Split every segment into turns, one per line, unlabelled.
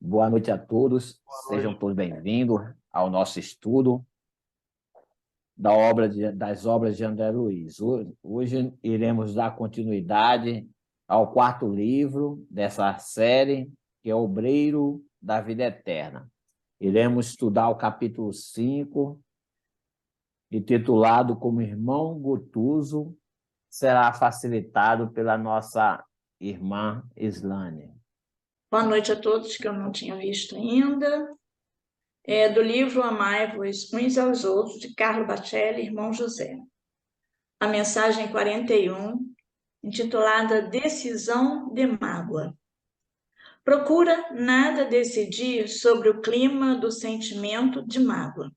Boa noite a todos,
Boa
sejam
noite.
todos bem-vindos ao nosso estudo das obras de André Luiz. Hoje iremos dar continuidade ao quarto livro dessa série, que é Obreiro da Vida Eterna. Iremos estudar o capítulo 5, intitulado Como Irmão Gotuso, será facilitado pela nossa irmã Islane.
Boa noite a todos que eu não tinha visto ainda. É do livro Amai-vos uns aos outros, de Carlo Bacelli, irmão José. A mensagem 41, intitulada Decisão de Mágoa. Procura nada decidir sobre o clima do sentimento de mágoa,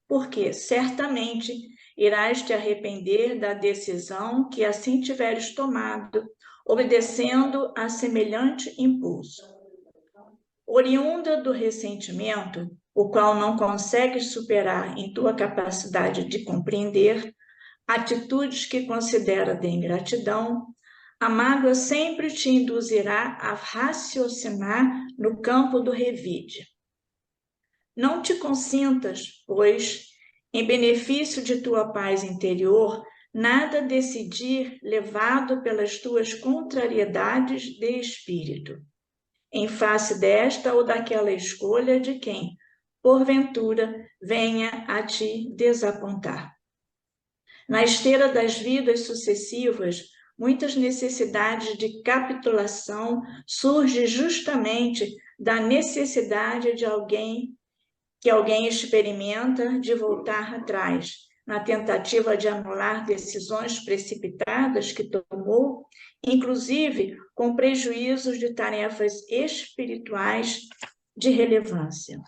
porque certamente irás te arrepender da decisão que assim tiveres tomado, obedecendo a semelhante impulso. Oriunda do ressentimento, o qual não consegues superar em tua capacidade de compreender, atitudes que considera de ingratidão, a mágoa sempre te induzirá a raciocinar no campo do revide. Não te consintas, pois, em benefício de tua paz interior, nada decidir levado pelas tuas contrariedades de espírito, em face desta ou daquela escolha de quem, porventura, venha a te desapontar. Na esteira das vidas sucessivas, muitas necessidades de capitulação surgem justamente da necessidade de alguém experimenta de voltar atrás, na tentativa de anular decisões precipitadas que tomou, inclusive com prejuízos de tarefas espirituais de relevância.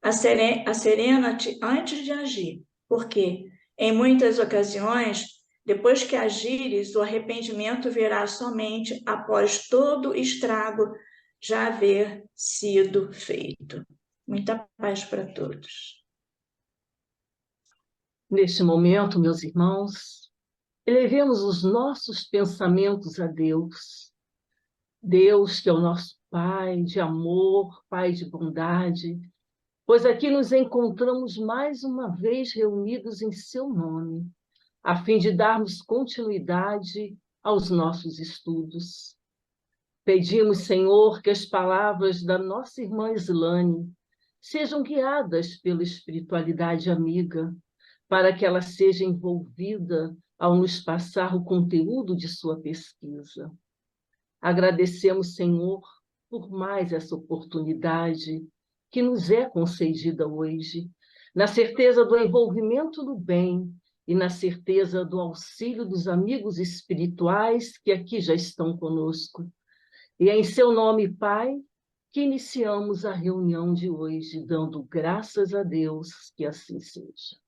Acerena-te antes de agir, porque, em muitas ocasiões, depois que agires, o arrependimento virá somente após todo o estrago já haver sido feito. Muita paz para todos.
Neste momento, meus irmãos, elevemos os nossos pensamentos a Deus. Deus, que é o nosso Pai de amor, Pai de bondade, pois aqui nos encontramos mais uma vez reunidos em seu nome, a fim de darmos continuidade aos nossos estudos. Pedimos, Senhor, que as palavras da nossa irmã Islane sejam guiadas pela espiritualidade amiga, para que ela seja envolvida ao nos passar o conteúdo de sua pesquisa. Agradecemos, Senhor, por mais essa oportunidade que nos é concedida hoje, na certeza do envolvimento no bem e na certeza do auxílio dos amigos espirituais que aqui já estão conosco. E é em seu nome, Pai, que iniciamos a reunião de hoje, dando graças a Deus que assim seja.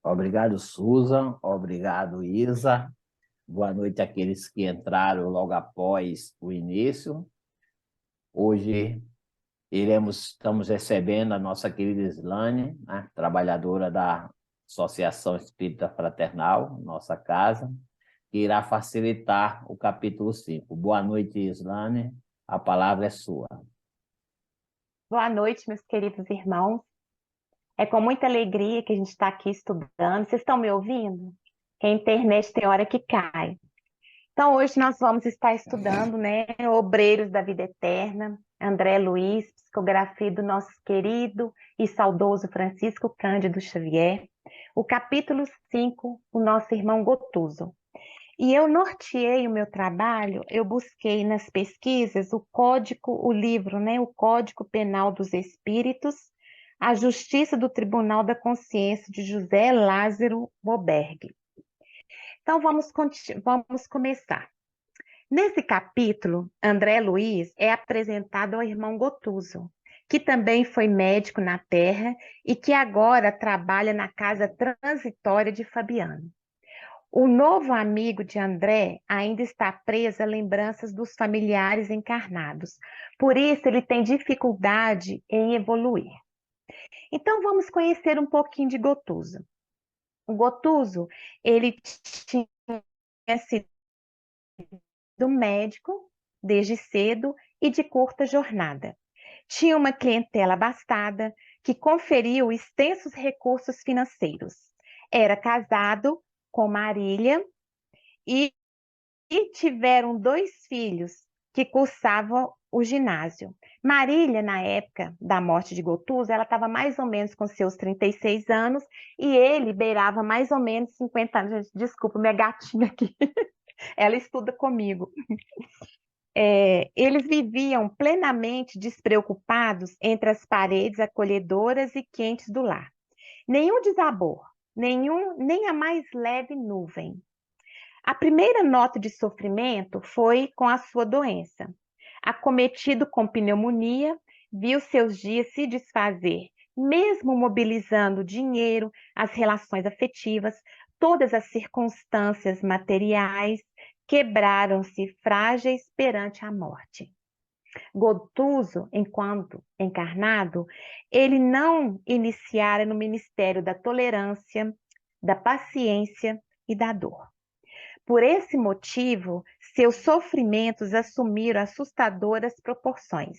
Obrigado, Susan. Obrigado, Isa. Boa noite àqueles que entraram logo após o início. Hoje estamos recebendo a nossa querida Islane, né, trabalhadora da Associação Espírita Fraternal, nossa casa, que irá facilitar o capítulo 5. Boa noite, Islane. A palavra é sua.
Boa noite, meus queridos irmãos. É com muita alegria que a gente está aqui estudando. Vocês estão me ouvindo? Que a internet tem hora que cai. Então, hoje nós vamos estar estudando, né, Obreiros da Vida Eterna, André Luiz, psicografia do nosso querido e saudoso Francisco Cândido Xavier, o capítulo 5, o nosso irmão Gotuso. E eu norteei o meu trabalho, eu busquei nas pesquisas o livro, né, o Código Penal dos Espíritos, A Justiça do Tribunal da Consciência, de José Lázaro Boberg. Então, vamos começar. Nesse capítulo, André Luiz é apresentado ao irmão Gotuso, que também foi médico na Terra e que agora trabalha na casa transitória de Fabiano. O novo amigo de André ainda está preso a lembranças dos familiares encarnados, por isso ele tem dificuldade em evoluir. Então, vamos conhecer um pouquinho de Gotuso. O Gotuso, ele tinha sido médico desde cedo e de curta jornada. Tinha uma clientela abastada que conferiu extensos recursos financeiros. Era casado com Marília e tiveram 2 filhos que cursavam o ginásio. Marília, na época da morte de Gotuso, ela estava mais ou menos com seus 36 anos e ele beirava mais ou menos 50 anos. Gente, desculpa, minha gatinha aqui, ela estuda comigo. Eles viviam plenamente despreocupados entre as paredes acolhedoras e quentes do lar. Nenhum desabor, nem a mais leve nuvem. A primeira nota de sofrimento foi com a sua doença. Acometido com pneumonia, viu seus dias se desfazer, mesmo mobilizando o dinheiro, as relações afetivas, todas as circunstâncias materiais quebraram-se frágeis perante a morte. Gotuso, enquanto encarnado, ele não iniciara no ministério da tolerância, da paciência e da dor. Por esse motivo, seus sofrimentos assumiram assustadoras proporções.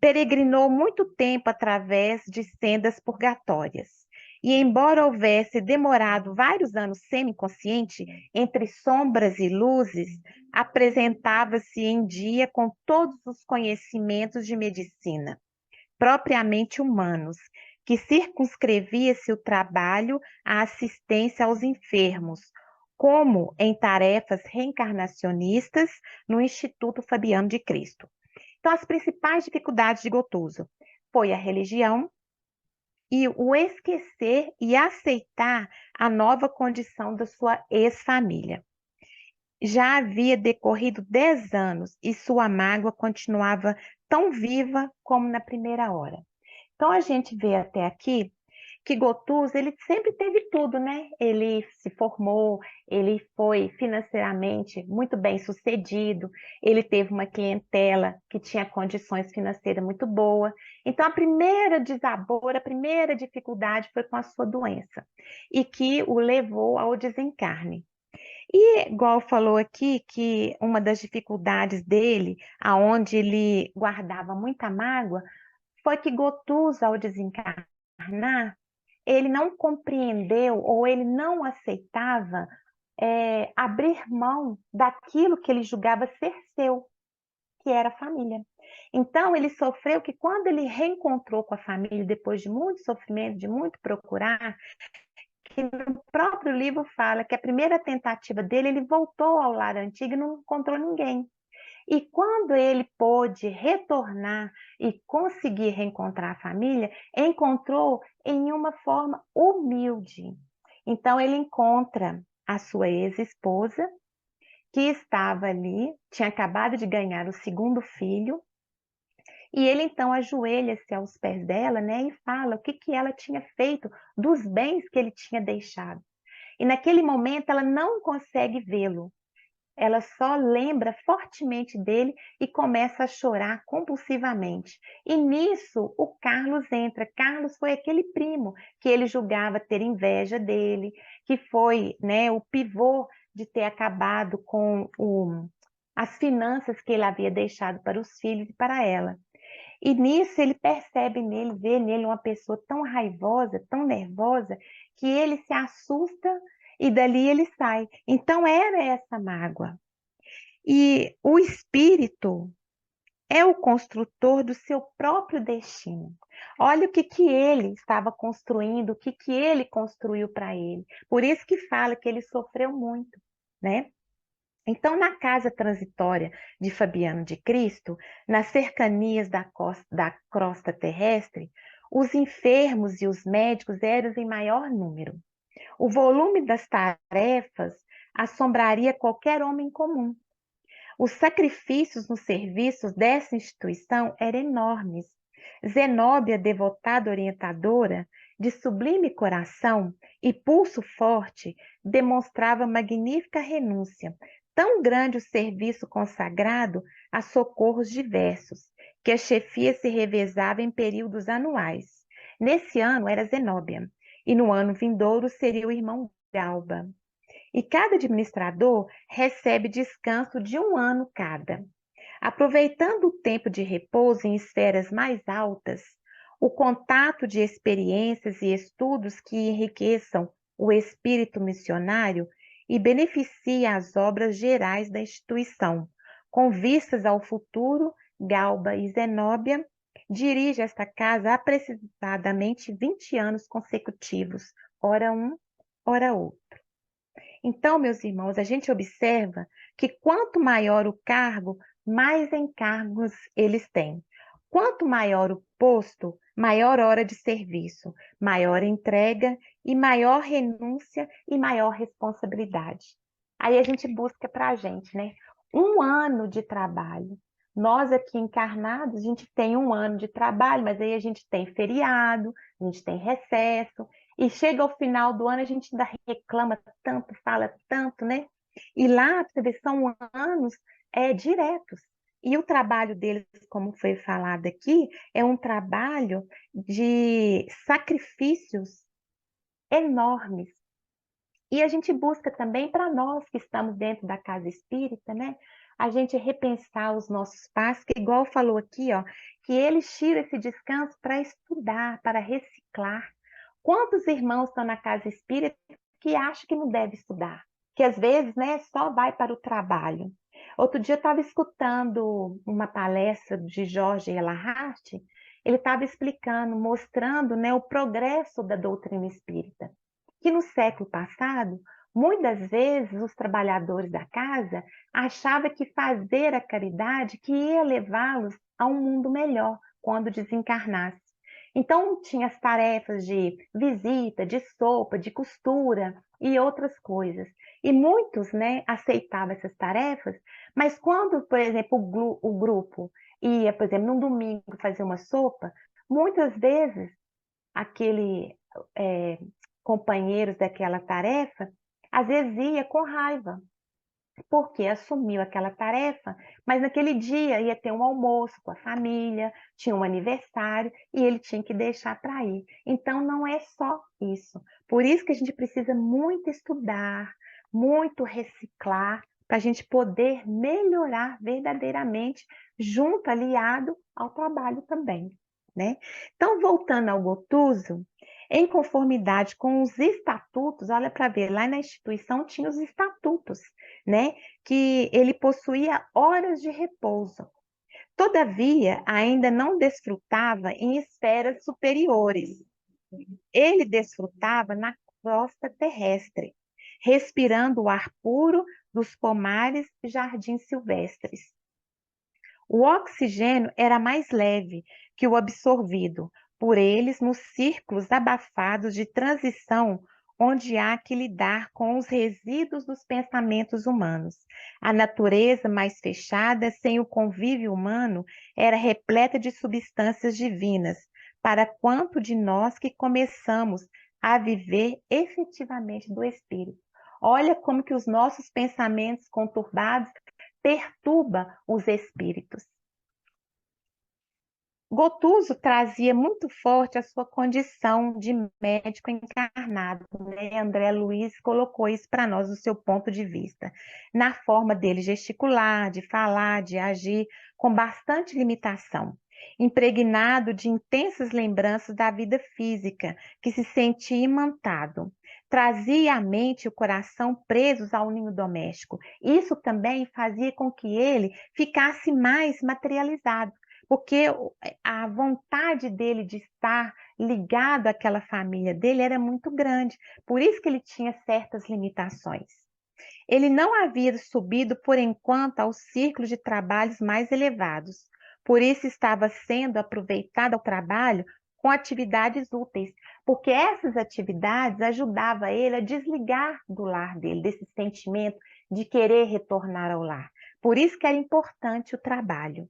Peregrinou muito tempo através de sendas purgatórias. E, embora houvesse demorado vários anos semi-consciente, entre sombras e luzes, apresentava-se em dia com todos os conhecimentos de medicina, propriamente humanos, que circunscrevia-se o trabalho à assistência aos enfermos, como em tarefas reencarnacionistas no Instituto Fabiano de Cristo. Então, as principais dificuldades de Gotuso foi a religião e o esquecer e aceitar a nova condição da sua ex-família. Já havia decorrido 10 anos e sua mágoa continuava tão viva como na primeira hora. Então, a gente vê até aqui que Gotuso, ele sempre teve tudo, né? Ele se formou, ele foi financeiramente muito bem sucedido, ele teve uma clientela que tinha condições financeiras muito boas. Então, a primeira desabor, a primeira dificuldade foi com a sua doença, e que o levou ao desencarne. E, igual falou aqui, que uma das dificuldades dele, aonde ele guardava muita mágoa, foi que Gotuso, ao desencarnar, ele não compreendeu ou ele não aceitava abrir mão daquilo que ele julgava ser seu, que era a família. Então, ele sofreu que quando ele reencontrou com a família, depois de muito sofrimento, de muito procurar, que no próprio livro fala que a primeira tentativa dele, ele voltou ao lar antigo e não encontrou ninguém. E quando ele pôde retornar e conseguir reencontrar a família, encontrou em uma forma humilde. Então, ele encontra a sua ex-esposa, que estava ali, tinha acabado de ganhar o segundo filho, e ele então ajoelha-se aos pés dela, né, e fala o que ela tinha feito dos bens que ele tinha deixado. E naquele momento ela não consegue vê-lo. Ela só lembra fortemente dele e começa a chorar compulsivamente. E nisso o Carlos entra. Carlos foi aquele primo que ele julgava ter inveja dele, que foi, né, o pivô de ter acabado com as finanças que ele havia deixado para os filhos e para ela. E nisso ele percebe nele, vê nele uma pessoa tão raivosa, tão nervosa, que ele se assusta e dali ele sai. Então era essa mágoa. E o espírito é o construtor do seu próprio destino. Olha o que ele estava construindo, o que ele construiu para ele. Por isso que fala que ele sofreu muito, né? Então, na casa transitória de Fabiano de Cristo, nas cercanias da crosta terrestre, os enfermos e os médicos eram em maior número. O volume das tarefas assombraria qualquer homem comum. Os sacrifícios nos serviços dessa instituição eram enormes. Zenóbia, devotada orientadora, de sublime coração e pulso forte, demonstrava magnífica renúncia. Tão grande o serviço consagrado a socorros diversos, que a chefia se revezava em períodos anuais. Nesse ano era Zenóbia, e no ano vindouro seria o irmão Galba. E cada administrador recebe descanso de 1 ano cada. Aproveitando o tempo de repouso em esferas mais altas, o contato de experiências e estudos que enriqueçam o espírito missionário e beneficiem as obras gerais da instituição. Com vistas ao futuro, Galba e Zenóbia dirige esta casa há apressadamente 20 anos consecutivos, ora um, ora outro. Então, meus irmãos, a gente observa que quanto maior o cargo, mais encargos eles têm. Quanto maior o posto, maior hora de serviço, maior entrega e maior renúncia e maior responsabilidade. Aí a gente busca para a gente, né? 1 ano de trabalho. Nós aqui encarnados, a gente tem 1 ano de trabalho, mas aí a gente tem feriado, a gente tem recesso, e chega ao final do ano, a gente ainda reclama tanto, fala tanto, né? E lá, você vê, são anos diretos. E o trabalho deles, como foi falado aqui, é um trabalho de sacrifícios enormes. E a gente busca também, para nós que estamos dentro da casa espírita, né? A gente repensar os nossos passos, que igual falou aqui, ó, que eles tiram esse descanso para estudar, para reciclar. Quantos irmãos estão na casa espírita que acham que não deve estudar? Que às vezes, né, só vai para o trabalho. Outro dia eu estava escutando uma palestra de Jorge Elahart, ele estava explicando, mostrando, né, o progresso da doutrina espírita. Que no século passado, muitas vezes os trabalhadores da casa achavam que fazer a caridade que ia levá-los a um mundo melhor quando desencarnasse. Então, tinha as tarefas de visita, de sopa, de costura e outras coisas. E muitos, né, aceitavam essas tarefas, mas quando, por exemplo, o grupo ia, por exemplo, num domingo fazer uma sopa, muitas vezes aquele companheiros daquela tarefa, às vezes ia com raiva, porque assumiu aquela tarefa, mas naquele dia ia ter um almoço com a família, tinha um aniversário e ele tinha que deixar para ir. Então não é só isso. Por isso que a gente precisa muito estudar, muito reciclar, para a gente poder melhorar verdadeiramente, junto, aliado ao trabalho também, né? Então, voltando ao Gotuso, em conformidade com os estatutos, olha para ver, lá na instituição tinha os estatutos, né? Que ele possuía horas de repouso. Todavia, ainda não desfrutava em esferas superiores. Ele desfrutava na crosta terrestre, respirando o ar puro dos pomares e jardins silvestres. O oxigênio era mais leve que o absorvido por eles nos círculos abafados de transição onde há que lidar com os resíduos dos pensamentos humanos. A natureza mais fechada, sem o convívio humano, era repleta de substâncias divinas, para quanto de nós que começamos a viver efetivamente do Espírito. Olha como que os nossos pensamentos conturbados perturba os espíritos. Gotuso trazia muito forte a sua condição de médico encarnado, né? André Luiz colocou isso para nós do seu ponto de vista, na forma dele gesticular, de falar, de agir, com bastante limitação, impregnado de intensas lembranças da vida física, que se sentia imantado. Trazia à mente e o coração presos ao ninho doméstico. Isso também fazia com que ele ficasse mais materializado, porque a vontade dele de estar ligado àquela família dele era muito grande, por isso que ele tinha certas limitações. Ele não havia subido, por enquanto, aos círculos de trabalhos mais elevados, por isso estava sendo aproveitado ao trabalho com atividades úteis, porque essas atividades ajudavam ele a desligar do lar dele, desse sentimento de querer retornar ao lar. Por isso que era importante o trabalho.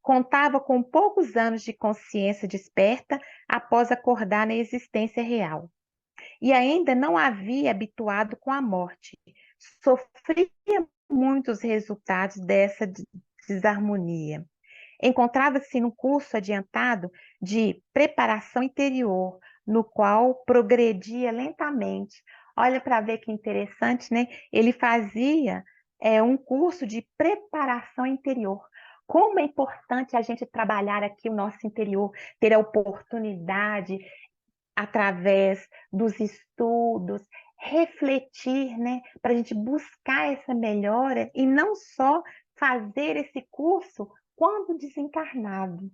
Contava com poucos anos de consciência desperta após acordar na existência real. E ainda não havia habituado com a morte. Sofria muitos resultados dessa desarmonia. Encontrava-se num curso adiantado de preparação interior, no qual progredia lentamente. Olha para ver que interessante, né? Ele fazia um curso de preparação interior. Como é importante a gente trabalhar aqui o nosso interior, ter a oportunidade, através dos estudos, refletir, né, para a gente buscar essa melhora e não só fazer esse curso quando desencarnado.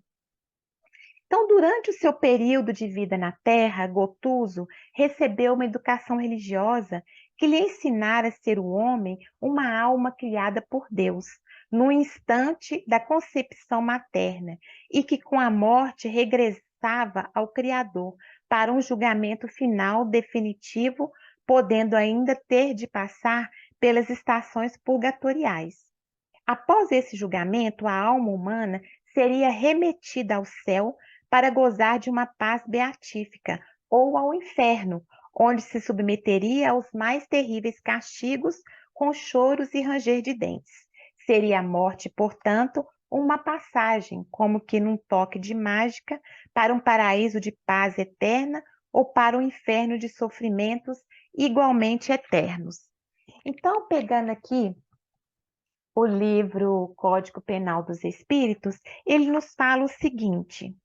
Então, durante o seu período de vida na Terra, Gotuso recebeu uma educação religiosa que lhe ensinara a ser o homem uma alma criada por Deus, no instante da concepção materna, e que com a morte regressava ao Criador para um julgamento final definitivo, podendo ainda ter de passar pelas estações purgatoriais. Após esse julgamento, a alma humana seria remetida ao céu para gozar de uma paz beatífica, ou ao inferno, onde se submeteria aos mais terríveis castigos com choros e ranger de dentes. Seria a morte, portanto, uma passagem, como que num toque de mágica, para um paraíso de paz eterna ou para um inferno de sofrimentos igualmente eternos. Então, pegando aqui o livro Código Penal dos Espíritos, ele nos fala o seguinte,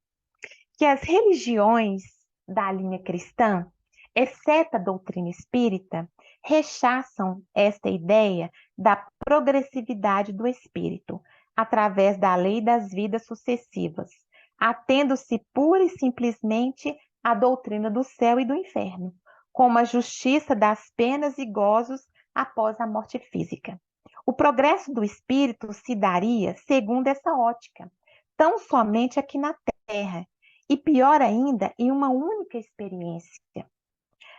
que as religiões da linha cristã, exceto a doutrina espírita, rechaçam esta ideia da progressividade do espírito, através da lei das vidas sucessivas, atendo-se pura e simplesmente à doutrina do céu e do inferno, como a justiça das penas e gozos após a morte física. O progresso do espírito se daria segundo essa ótica, tão somente aqui na Terra, e pior ainda, em uma única experiência.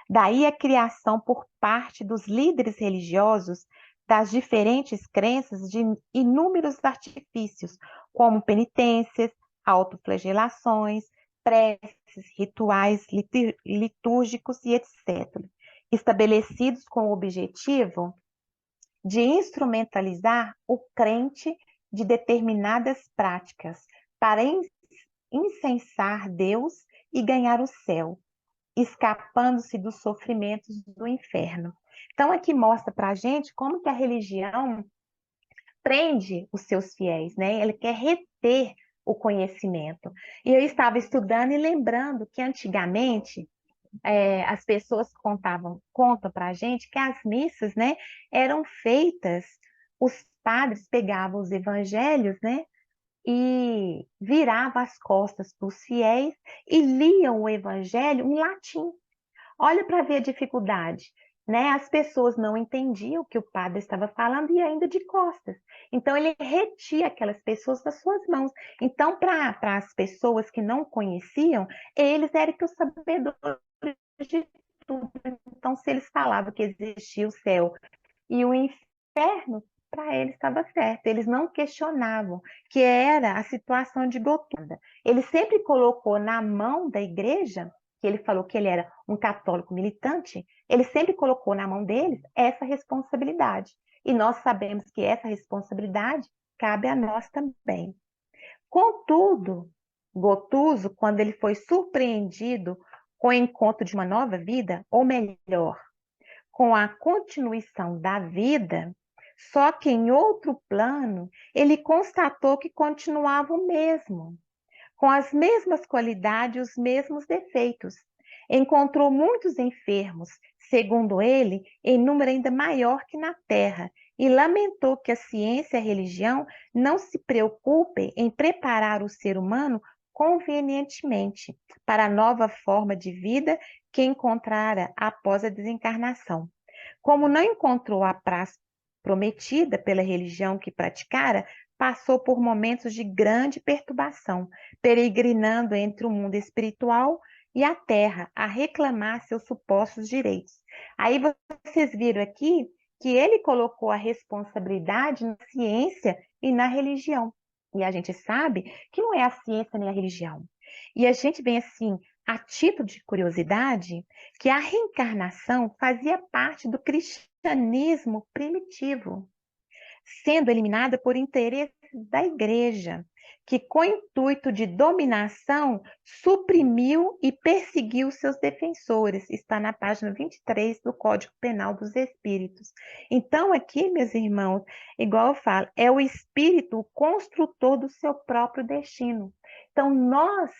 Daí a criação por parte dos líderes religiosos das diferentes crenças de inúmeros artifícios, como penitências, autoflagelações, preces, rituais litúrgicos e etc., estabelecidos com o objetivo de instrumentalizar o crente de determinadas práticas para incensar Deus e ganhar o céu, escapando-se dos sofrimentos do inferno. Então, aqui mostra para a gente como que a religião prende os seus fiéis, né? Ele quer reter o conhecimento. E eu estava estudando e lembrando que antigamente as pessoas contam para a gente que as missas, né, eram feitas, os padres pegavam os evangelhos, né, e viravam as costas para os fiéis e liam o evangelho em latim. Olha para ver a dificuldade, né? As pessoas não entendiam o que o padre estava falando e ainda de costas. Então, ele retia aquelas pessoas das suas mãos. Então, para as pessoas que não conheciam, eles eram que os sabedores de tudo. Então, se eles falavam que existia o céu e o inferno, para eles estava certo. Eles não questionavam que era a situação de Gotunda. Ele sempre colocou na mão da igreja, que ele falou que ele era um católico militante, ele sempre colocou na mão deles essa responsabilidade. E nós sabemos que essa responsabilidade cabe a nós também. Contudo, Gotuso, quando ele foi surpreendido com o encontro de uma nova vida, ou melhor, com a continuação da vida, só que em outro plano, ele constatou que continuava o mesmo, com as mesmas qualidades e os mesmos defeitos. Encontrou muitos enfermos, segundo ele, em número ainda maior que na Terra, e lamentou que a ciência e a religião não se preocupem em preparar o ser humano convenientemente para a nova forma de vida que encontrara após a desencarnação. Como não encontrou a paz prometida pela religião que praticara, passou por momentos de grande perturbação, peregrinando entre o mundo espiritual e a terra, a reclamar seus supostos direitos. Aí vocês viram aqui que ele colocou a responsabilidade na ciência e na religião. E a gente sabe que não é a ciência nem a religião. E a gente vem assim, a título de curiosidade, que a reencarnação fazia parte do cristianismo primitivo, sendo eliminada por interesses da igreja, que, com o intuito de dominação, suprimiu e perseguiu seus defensores. Está na página 23 do Código Penal dos Espíritos. Então, aqui, meus irmãos, igual eu falo, é o espírito o construtor do seu próprio destino. Então, nós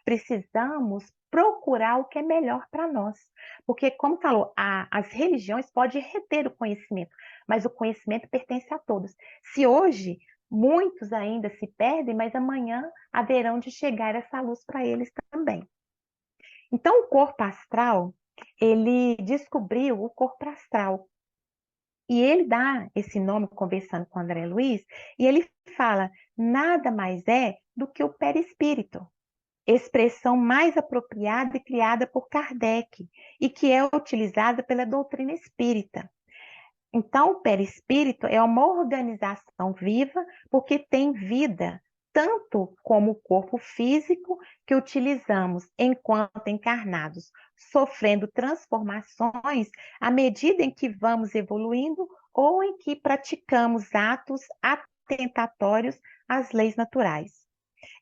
precisamos procurar o que é melhor para nós. Porque, como falou, as religiões podem reter o conhecimento, mas o conhecimento pertence a todos. Se hoje muitos ainda se perdem, mas amanhã haverão de chegar essa luz para eles também. Então, o corpo astral, ele descobriu o corpo astral. E ele dá esse nome, conversando com o André Luiz, e ele fala, nada mais é do que o perispírito, expressão mais apropriada e criada por Kardec, e que é utilizada pela doutrina espírita. Então, o perispírito é uma organização viva, porque tem vida, tanto como o corpo físico que utilizamos enquanto encarnados, sofrendo transformações à medida em que vamos evoluindo ou em que praticamos atos atentatórios às leis naturais.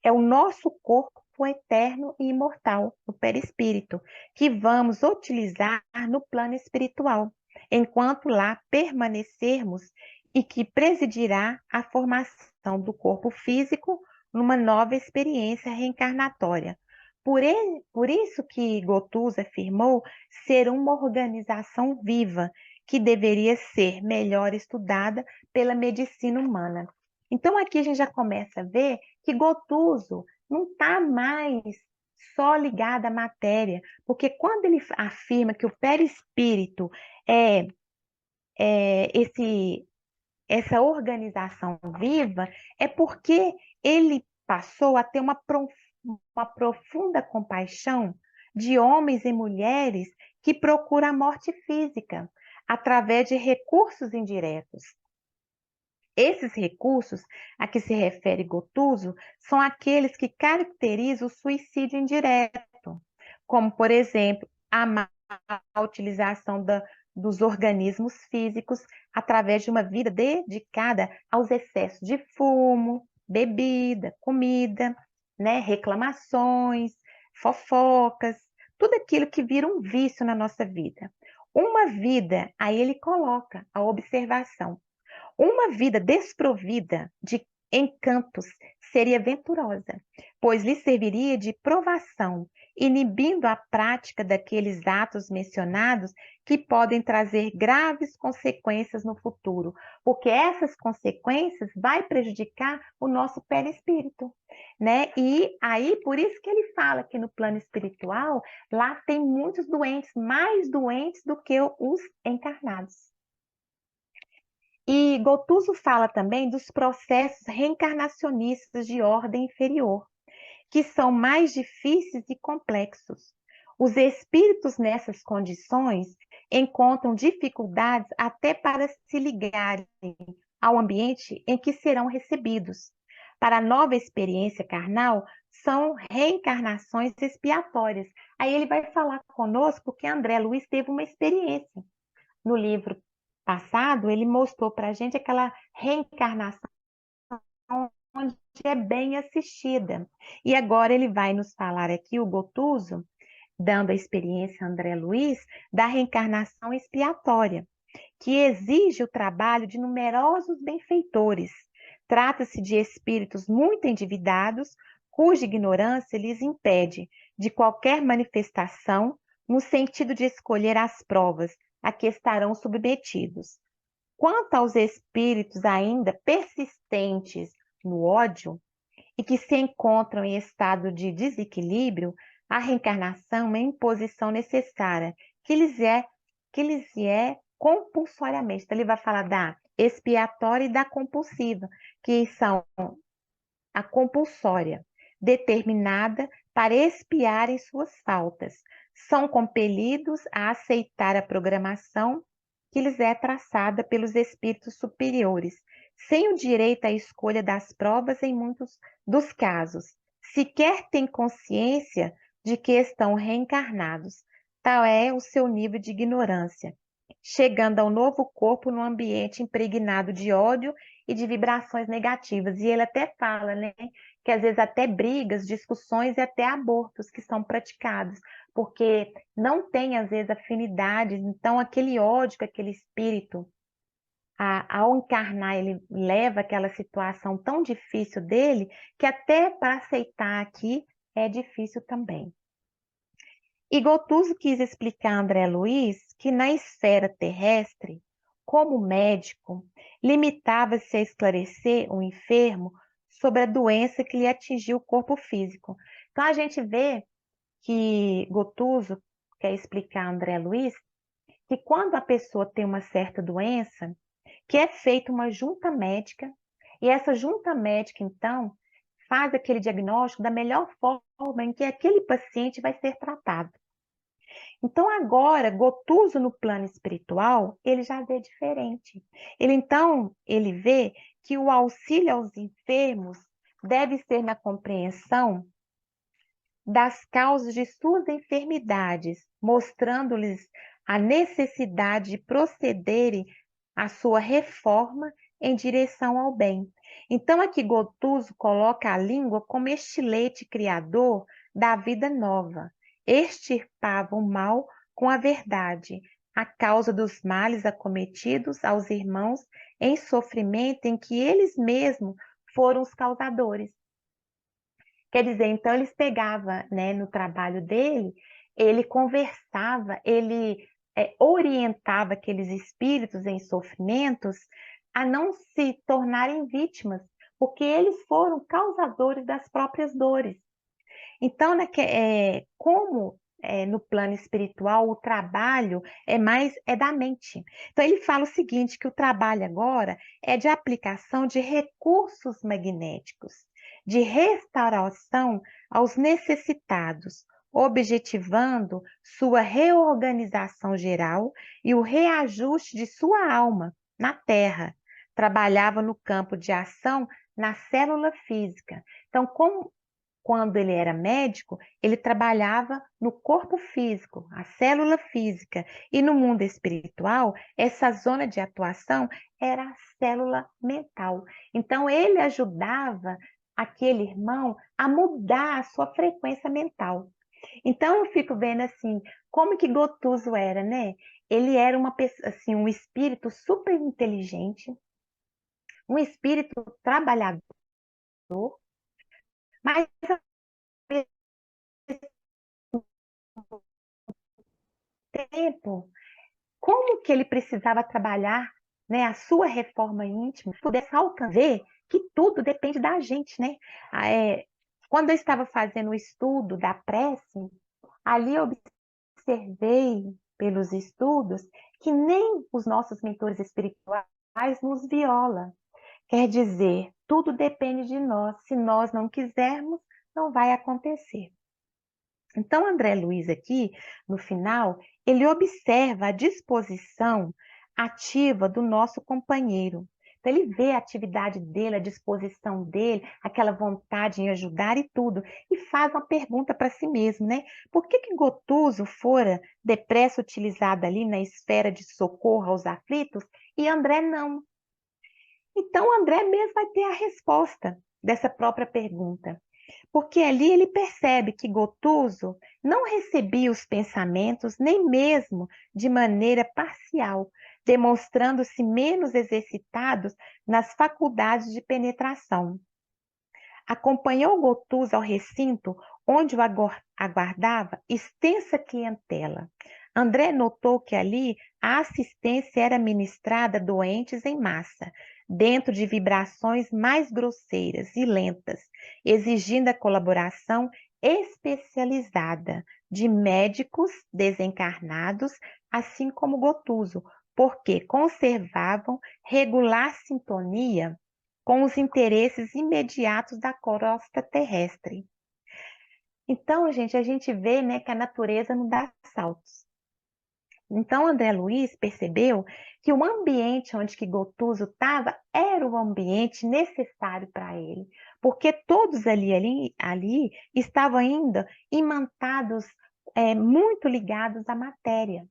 É o nosso corpo eterno e imortal, o perispírito, que vamos utilizar no plano espiritual, enquanto lá permanecermos, e que presidirá a formação do corpo físico numa nova experiência reencarnatória. Por isso que Gotuso afirmou ser uma organização viva, que deveria ser melhor estudada pela medicina humana. Então aqui a gente já começa a ver que Gotuso não está mais só ligado à matéria, porque quando ele afirma que o perispírito é essa organização viva, é porque ele passou a ter uma profunda compaixão de homens e mulheres que procuram a morte física através de recursos indiretos. Esses recursos a que se refere Gotuso são aqueles que caracterizam o suicídio indireto, como, por exemplo, a má utilização dos organismos físicos através de uma vida dedicada aos excessos de fumo, bebida, comida, né, reclamações, fofocas, tudo aquilo que vira um vício na nossa vida. Uma vida, aí ele coloca a observação, uma vida desprovida de encantos seria venturosa, pois lhe serviria de provação, inibindo a prática daqueles atos mencionados que podem trazer graves consequências no futuro, porque essas consequências vai prejudicar o nosso perispírito, né? E aí, por isso que ele fala que no plano espiritual, lá tem muitos doentes, mais doentes do que os encarnados. E Gotuso fala também dos processos reencarnacionistas de ordem inferior, que são mais difíceis e complexos. Os espíritos nessas condições encontram dificuldades até para se ligarem ao ambiente em que serão recebidos. Para a nova experiência carnal, são reencarnações expiatórias. Aí ele vai falar conosco que André Luiz teve uma experiência. No livro passado, ele mostrou para a gente aquela reencarnação onde é bem assistida. E agora ele vai nos falar aqui, o Gotuso, dando a experiência a André Luiz, da reencarnação expiatória, que exige o trabalho de numerosos benfeitores. Trata-se de espíritos muito endividados, cuja ignorância lhes impede de qualquer manifestação no sentido de escolher as provas a que estarão submetidos. Quanto aos espíritos ainda persistentes no ódio e que se encontram em estado de desequilíbrio, a reencarnação é a imposição necessária que lhes é compulsoriamente. Então, ele vai falar da expiatória e da compulsiva, que são a compulsória, determinada para expiarem suas faltas. São compelidos a aceitar a programação que lhes é traçada pelos espíritos superiores, sem o direito à escolha das provas em muitos dos casos. Sequer têm consciência de que estão reencarnados. Tal é o seu nível de ignorância. chegando ao novo corpo num ambiente impregnado de ódio e de vibrações negativas. E ele até fala, né, que às vezes até brigas, discussões e até abortos que são praticados, porque não tem, às vezes, afinidades. Então, aquele ódio, aquele espírito, ao encarnar, ele leva aquela situação tão difícil dele, que até para aceitar aqui é difícil também. E Gotuso quis explicar a André Luiz que na esfera terrestre, como médico, limitava-se a esclarecer o enfermo sobre a doença que lhe atingiu o corpo físico. Então a gente vê que Gotuso quer explicar a André Luiz que quando a pessoa tem uma certa doença, que é feita uma junta médica, e essa junta médica, então, faz aquele diagnóstico da melhor forma em que aquele paciente vai ser tratado. Então, agora, Gotuso no plano espiritual, ele já vê diferente. Ele vê que o auxílio aos enfermos deve ser na compreensão das causas de suas enfermidades, mostrando-lhes a necessidade de procederem à sua reforma em direção ao bem. Então, aqui Gotuso coloca a língua como estilete criador da vida nova, extirpava o mal com a verdade, a causa dos males acometidos aos irmãos em sofrimento em que eles mesmos foram os causadores. Quer dizer, então eles pegavam, né, no trabalho dele, ele conversava, ele orientava aqueles espíritos em sofrimentos a não se tornarem vítimas, porque eles foram causadores das próprias dores. Então, como no plano espiritual o trabalho é da mente. Então, ele fala o seguinte, que o trabalho agora é de aplicação de recursos magnéticos, de restauração aos necessitados, objetivando sua reorganização geral e o reajuste de sua alma na Terra. Trabalhava no campo de ação na célula física. Então, quando ele era médico, ele trabalhava no corpo físico, a célula física, e no mundo espiritual, essa zona de atuação era a célula mental. Então, ele ajudava aquele irmão a mudar a sua frequência mental. Então, eu fico vendo assim, como que Gotuso era, né? Ele era uma pessoa, assim, um espírito super inteligente, um espírito trabalhador, mas tempo, como que ele precisava trabalhar, né, a sua reforma íntima, pudesse ver que tudo depende da gente, né? Quando eu estava fazendo o estudo da prece, ali eu observei pelos estudos que nem os nossos mentores espirituais nos viola. Quer dizer, tudo depende de nós. Se nós não quisermos, não vai acontecer. Então, André Luiz aqui, no final, ele observa a disposição ativa do nosso companheiro. Então, ele vê a atividade dele, a disposição dele, aquela vontade em ajudar e tudo, e faz uma pergunta para si mesmo, né? Por que Gotuso fora depressa utilizado ali na esfera de socorro aos aflitos e André não? Então, André mesmo vai ter a resposta dessa própria pergunta. Porque ali ele percebe que Gotuso não recebia os pensamentos nem mesmo de maneira parcial, demonstrando-se menos exercitados nas faculdades de penetração. Acompanhou Gotuso ao recinto, onde o aguardava extensa clientela. André notou que ali a assistência era ministrada a doentes em massa, dentro de vibrações mais grosseiras e lentas, exigindo a colaboração especializada de médicos desencarnados, assim como Gotuso, porque conservavam regular sintonia com os interesses imediatos da crosta terrestre. Então, gente, a gente vê, né, que a natureza não dá saltos. Então, André Luiz percebeu que o ambiente onde que Gotuso estava era o ambiente necessário para ele, porque todos ali estavam ainda imantados, muito ligados à matéria.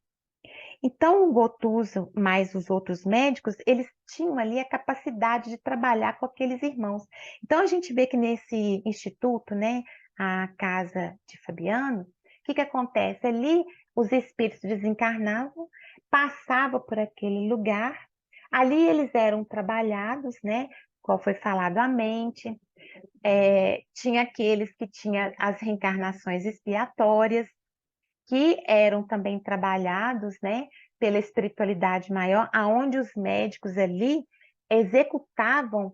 Então, o Gotuso, mais os outros médicos, eles tinham ali a capacidade de trabalhar com aqueles irmãos. Então, a gente vê que nesse instituto, né, a casa de Fabiano, o que que acontece? Ali, os espíritos desencarnavam, passavam por aquele lugar, ali eles eram trabalhados, né, qual foi falado a mente, tinha aqueles que tinham as reencarnações expiatórias, que eram também trabalhados, né, pela espiritualidade maior, aonde os médicos ali executavam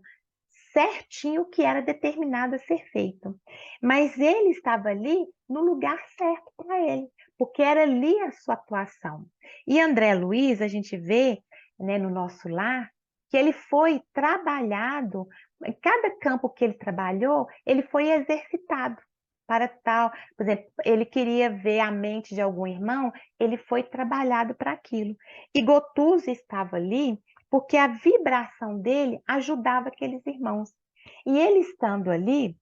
certinho o que era determinado a ser feito. Mas ele estava ali no lugar certo para ele, porque era ali a sua atuação. E André Luiz, a gente vê, né, no nosso lar, que ele foi trabalhado, em cada campo que ele trabalhou, ele foi exercitado para tal. Por exemplo, ele queria ver a mente de algum irmão, ele foi trabalhado para aquilo. E Gotuso estava ali porque a vibração dele ajudava aqueles irmãos. E ele estando ali,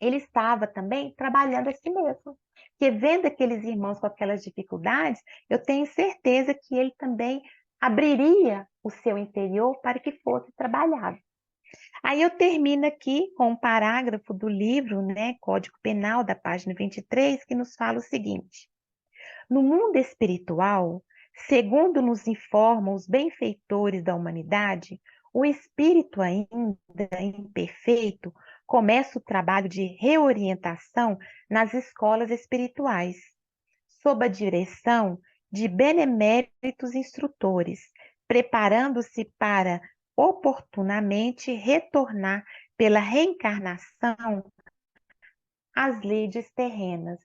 ele estava também trabalhando a si mesmo. Porque vendo aqueles irmãos com aquelas dificuldades, eu tenho certeza que ele também abriria o seu interior para que fosse trabalhado. Aí eu termino aqui com um parágrafo do livro, né, Código Penal, da página 23, que nos fala o seguinte: no mundo espiritual, segundo nos informam os benfeitores da humanidade, o espírito ainda imperfeito começa o trabalho de reorientação nas escolas espirituais, sob a direção de beneméritos instrutores, preparando-se para oportunamente retornar pela reencarnação às leis terrenas.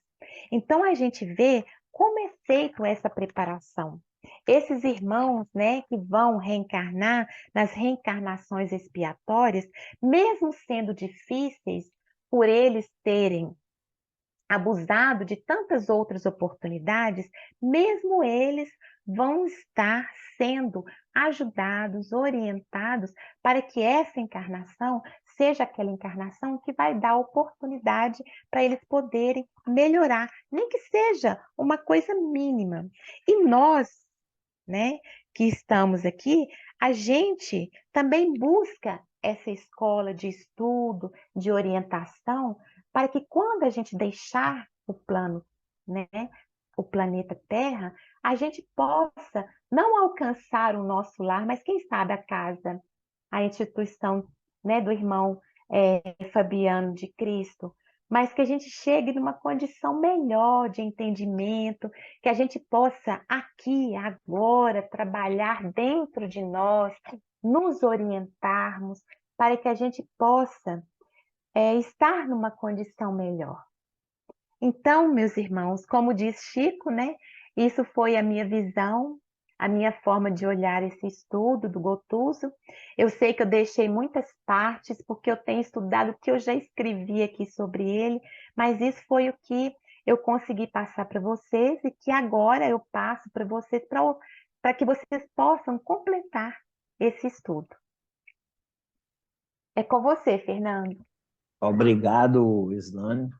Então a gente vê como é feito essa preparação. Esses irmãos, né, que vão reencarnar nas reencarnações expiatórias, mesmo sendo difíceis, por eles terem abusado de tantas outras oportunidades, mesmo eles vão estar sendo ajudados, orientados para que essa encarnação seja aquela encarnação que vai dar oportunidade para eles poderem melhorar, nem que seja uma coisa mínima. E nós, né, que estamos aqui, a gente também busca essa escola de estudo, de orientação, para que quando a gente deixar o plano, né, o planeta Terra, a gente possa não alcançar o nosso lar, mas quem sabe a casa, a instituição, né, do irmão Fabiano de Cristo, mas que a gente chegue numa condição melhor de entendimento, que a gente possa aqui, agora, trabalhar dentro de nós, nos orientarmos, para que a gente possa estar numa condição melhor. Então, meus irmãos, como diz Chico, né? Isso foi a minha visão, a minha forma de olhar esse estudo do Gotuso. Eu sei que eu deixei muitas partes, porque eu tenho estudado o que eu já escrevi aqui sobre ele, mas isso foi o que eu consegui passar para vocês e que agora eu passo para vocês, para que vocês possam completar esse estudo. É com você, Fernando.
Obrigado, Islane,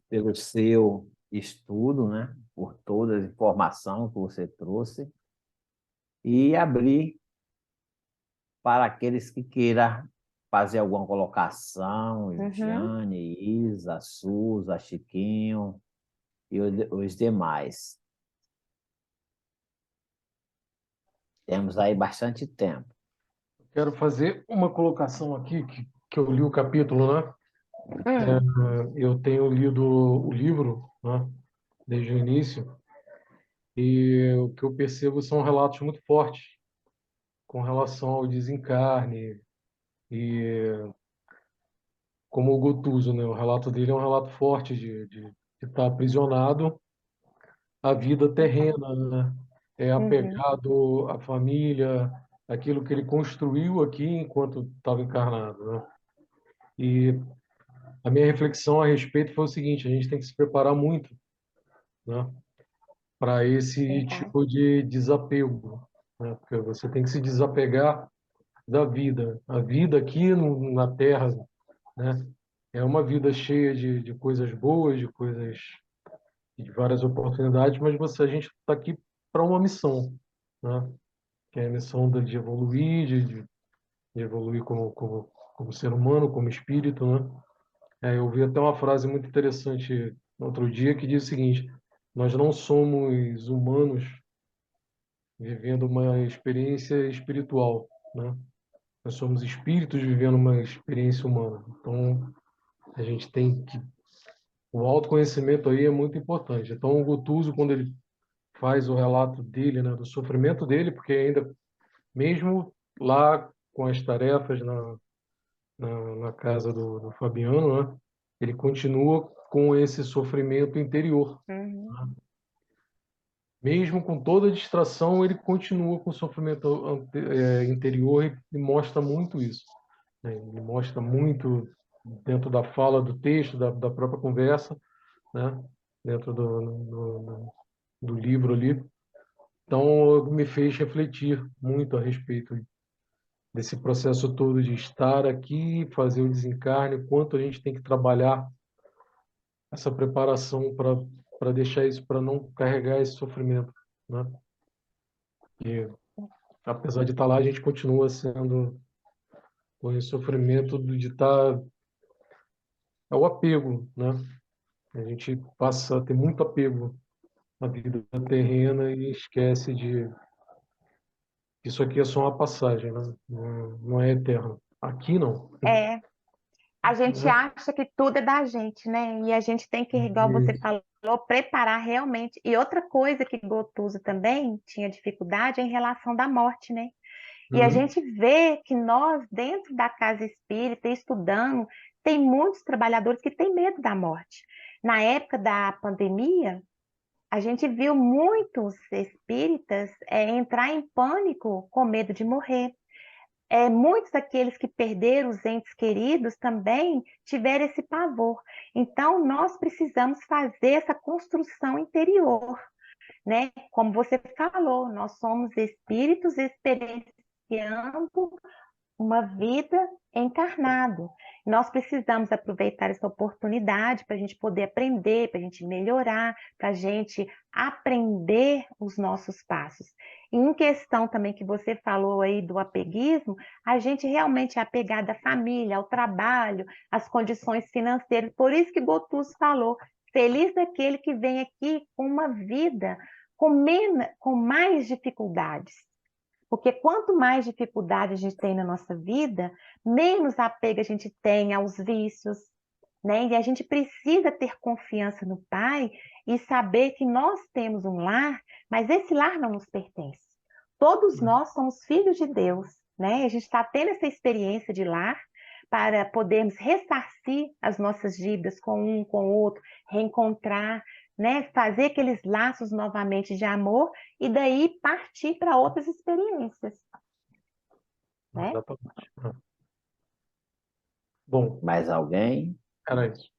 pelo seu estudo, né? Por toda a informação que você trouxe e abrir para aqueles que queiram fazer alguma colocação, Jane, Isa, Suza, Chiquinho e os demais. Temos aí bastante tempo.
Quero fazer uma colocação aqui, que eu li o capítulo, né? Eu tenho lido o livro, né, desde o início, e o que eu percebo são relatos muito fortes com relação ao desencarne, e como o Gotuso, né? O relato dele é um relato forte de estar aprisionado à vida terrena, né? É apegado à família, aquilo que ele construiu aqui enquanto estava encarnado, né? E a minha reflexão a respeito foi o seguinte: a gente tem que se preparar muito, né, para esse tipo de desapego, né? Porque você tem que se desapegar da vida. A vida aqui na Terra, né, é uma vida cheia de coisas boas, de várias oportunidades, mas a gente está aqui para uma missão. né? Que é a missão de evoluir, de evoluir como ser humano, como espírito, né? Eu vi até uma frase muito interessante no outro dia que diz o seguinte: nós não somos humanos vivendo uma experiência espiritual, né? Nós somos espíritos vivendo uma experiência humana. Então, a gente tem que... O autoconhecimento aí é muito importante. Então, o Gotuso, quando ele faz o relato dele, né, do sofrimento dele, porque ainda, mesmo lá com as tarefas na casa do Fabiano, né, ele continua com esse sofrimento interior.
Uhum.
Mesmo com toda a distração, ele continua com o sofrimento interior e mostra muito isso, né? Ele mostra muito dentro da fala do texto, da própria conversa, né? Dentro do livro ali. Então, me fez refletir muito a respeito desse processo todo de estar aqui, fazer o desencarne, o quanto a gente tem que trabalhar essa preparação para deixar isso, para não carregar esse sofrimento, né? E apesar de estar lá, a gente continua sendo com esse sofrimento de estar... É o apego, né? A gente passa a ter muito apego à vida terrena e esquece de que isso aqui é só uma passagem, né? Não é eterno. Aqui não,
É, a gente
né?
acha que tudo é da gente, né? E a gente tem que, igual você
E-
falou, preparar realmente. E outra coisa que Gotuso também tinha dificuldade é em relação da morte, né? E a
Uhum,
gente vê que nós, dentro da casa espírita, estudando, tem muitos trabalhadores que têm medo da morte. Na época da pandemia, a gente viu muitos espíritas entrar em pânico com medo de morrer. Muitos daqueles que perderam os entes queridos também tiveram esse pavor. Então, nós precisamos fazer essa construção interior, né? Como você falou, nós somos espíritos experienciando uma vida encarnado. Nós precisamos aproveitar essa oportunidade para a gente poder aprender, para a gente melhorar, para a gente aprender os nossos passos. E em questão também que você falou aí do apeguismo, a gente realmente é apegado à família, ao trabalho, às condições financeiras. Por isso que Gotus falou, feliz daquele que vem aqui com uma vida com mais dificuldades. Porque quanto mais dificuldade a gente tem na nossa vida, menos apego a gente tem aos vícios, né? E a gente precisa ter confiança no Pai e saber que nós temos um lar, mas esse lar não nos pertence. Todos nós somos filhos de Deus, né? A gente está tendo essa experiência de lar para podermos ressarcir as nossas dívidas com um, com o outro, reencontrar, né? Fazer aqueles laços novamente de amor e daí partir para outras experiências, né?
exatamente. Bom,
Mais alguém?
era isso.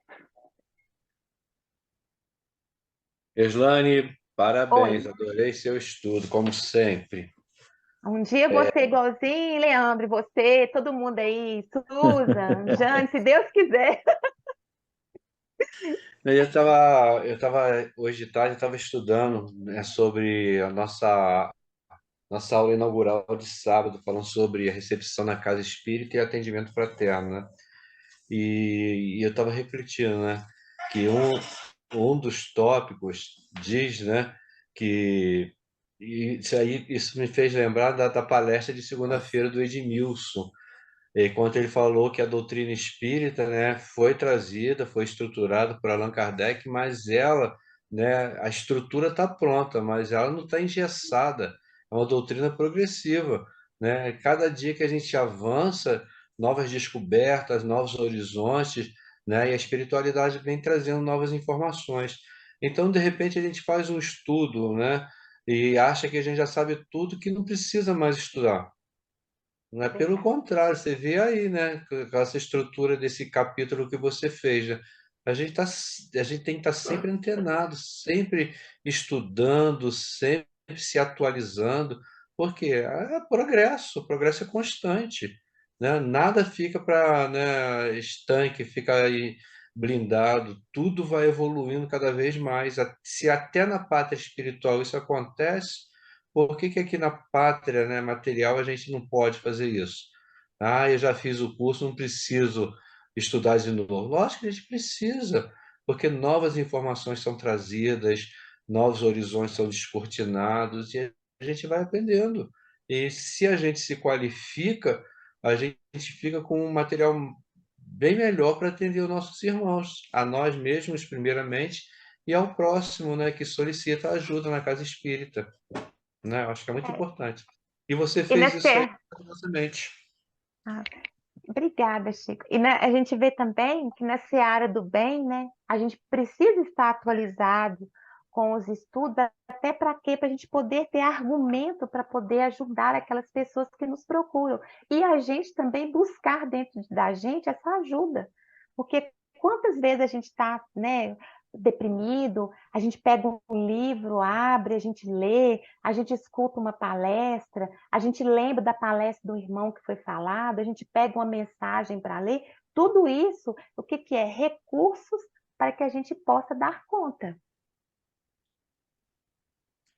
Eslane, parabéns,
Oi,
adorei seu estudo, como sempre.
um dia eu vou ser igualzinho, Leandro, você, todo mundo aí, Susan, Jane, se Deus quiser.
Hoje de tarde, eu estava estudando, né, sobre a nossa aula inaugural de sábado, falando sobre a recepção na casa espírita e atendimento fraterno, né? E eu estava refletindo, né, que um dos tópicos diz, né, que isso me fez lembrar da palestra de segunda-feira do Edmilson, enquanto ele falou que a doutrina espírita, né, foi trazida, foi estruturada por Allan Kardec, mas ela, né, a estrutura está pronta, mas ela não está engessada. É uma doutrina progressiva, né? Cada dia que a gente avança, novas descobertas, novos horizontes, né? E a espiritualidade vem trazendo novas informações. Então, de repente, a gente faz um estudo, né? E acha que a gente já sabe tudo que não precisa mais estudar. Não é pelo
Verdade.
contrário, você vê aí, né, com essa estrutura desse capítulo que você fez, né? A gente tem que estar sempre antenado, sempre estudando, sempre se atualizando, porque o progresso é constante, né? Nada fica para, né, estanque, fica aí blindado, tudo vai evoluindo cada vez mais. Se até na pátria espiritual isso acontece, Por que que aqui na pátria, né, material a gente não pode fazer isso? Ah, eu já fiz o curso, não preciso estudar de novo. Lógico que a gente precisa, porque novas informações são trazidas, novos horizontes são descortinados e a gente vai aprendendo. E se a gente se qualifica, a gente fica com um material bem melhor para atender os nossos irmãos, a nós mesmos primeiramente e ao próximo, né, que solicita ajuda na casa espírita, né? Eu acho que é muito
É.
importante. E você
E
fez isso aí maravilhosamente.
Ah, obrigada, Chico. E a gente vê também que na seara do bem, né, a gente precisa estar atualizado com os estudos, até para quê? Para a gente poder ter argumento para poder ajudar aquelas pessoas que nos procuram. E a gente também buscar dentro da gente essa ajuda. Porque quantas vezes a gente está, né, deprimido, a gente pega um livro, abre, a gente lê, a gente escuta uma palestra, a gente lembra da palestra do irmão que foi falado, a gente pega uma mensagem para ler. Tudo isso, o que que é? Recursos para que a gente possa dar conta.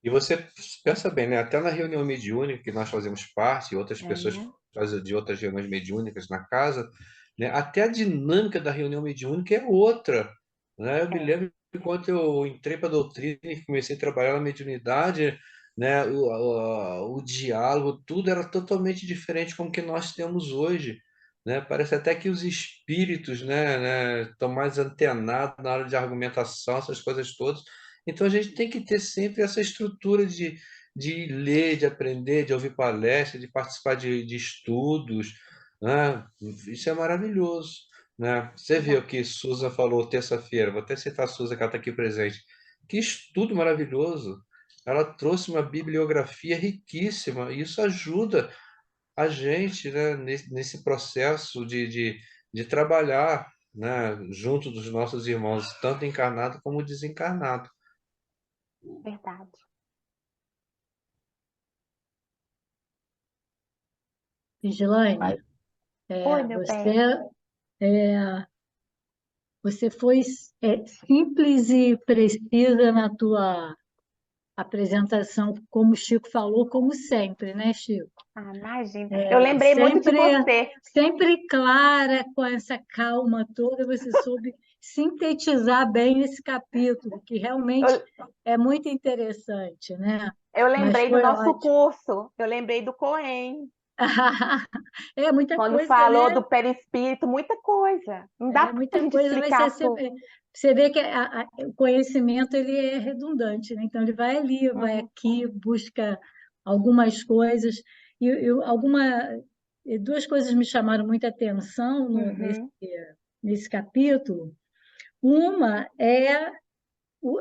E você pensa bem, né? Até na reunião mediúnica que nós fazemos parte, e outras pessoas
É,
fazem de outras reuniões mediúnicas na casa, né? Até a dinâmica da reunião mediúnica é outra, né? Eu me
é,
lembro que quando eu entrei para a doutrina e comecei a trabalhar na mediunidade, né? O diálogo, tudo era totalmente diferente como que nós temos hoje, né? Parece até que os espíritos, né, estão mais antenados na hora de argumentação, essas coisas todas. Então a gente tem que ter sempre essa estrutura de ler, de aprender, de ouvir palestras, de participar de estudos, né? Isso é maravilhoso, né? Você vê o
verdade.
que Susan falou terça-feira, vou até citar a Susan, que ela está aqui presente. Que estudo maravilhoso! Ela trouxe uma bibliografia riquíssima, e isso ajuda a gente, né, nesse processo de trabalhar, né, junto dos nossos irmãos, tanto encarnado como desencarnado.
Verdade.
Mas,
Vigilane,
Oi, meu
você,
bem.
você foi simples e precisa na tua apresentação, como o Chico falou, como sempre, né, Chico?
Ah, imagina. Eu lembrei muito de
Sempre,
você.
sempre clara, com essa calma toda, você soube sintetizar bem esse capítulo, que realmente
Eu,
é muito interessante, né?
eu
Mas
lembrei do
foi
nosso
ótimo.
curso. Eu lembrei do Coen.
É muita
Quando
coisa,
falou
né?
do perispírito, muita coisa. Não dá
É
para a
muita
gente
coisa, mas
explicar tudo.
você vê que o conhecimento ele é redundante, né? Então ele vai ali, vai
Uhum,
aqui, busca algumas coisas e duas coisas me chamaram muita atenção
uhum,
nesse capítulo. Uma o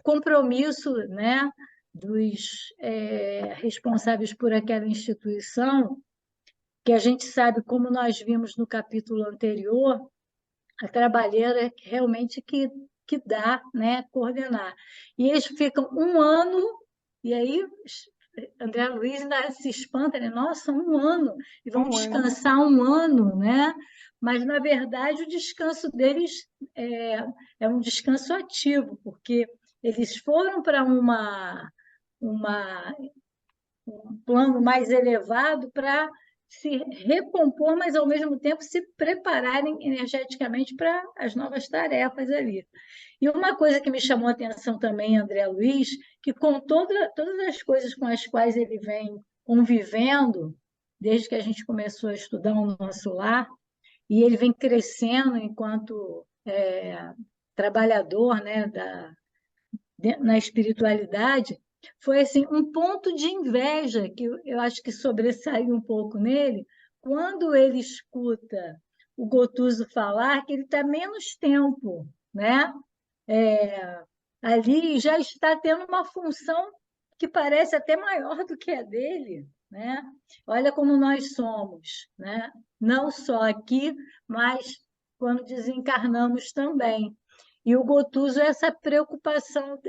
compromisso, né, dos responsáveis por aquela instituição, que a gente sabe, como nós vimos no capítulo anterior, a trabalheira realmente que dá, né, coordenar. E eles ficam um ano, e aí André Luiz ainda se espanta, né? Nossa, um ano, e vão
um ano.
descansar um ano, né? Mas, na verdade, o descanso deles é um descanso ativo, porque eles foram para uma um plano mais elevado para se recompor, mas ao mesmo tempo se prepararem energeticamente para as novas tarefas ali. E uma coisa que me chamou a atenção também, André Luiz, que com todas as coisas com as quais ele vem convivendo, desde que a gente começou a estudar o nosso lar, e ele vem crescendo enquanto trabalhador, né, na espiritualidade, foi assim um ponto de inveja que eu acho que sobressaiu um pouco nele quando ele escuta o Gotuso falar que ele está menos tempo, né? Ali já está tendo uma função que parece até maior do que a dele, né? Olha como nós somos, né? Não só aqui, mas quando desencarnamos também. E o Gotuso, essa preocupação,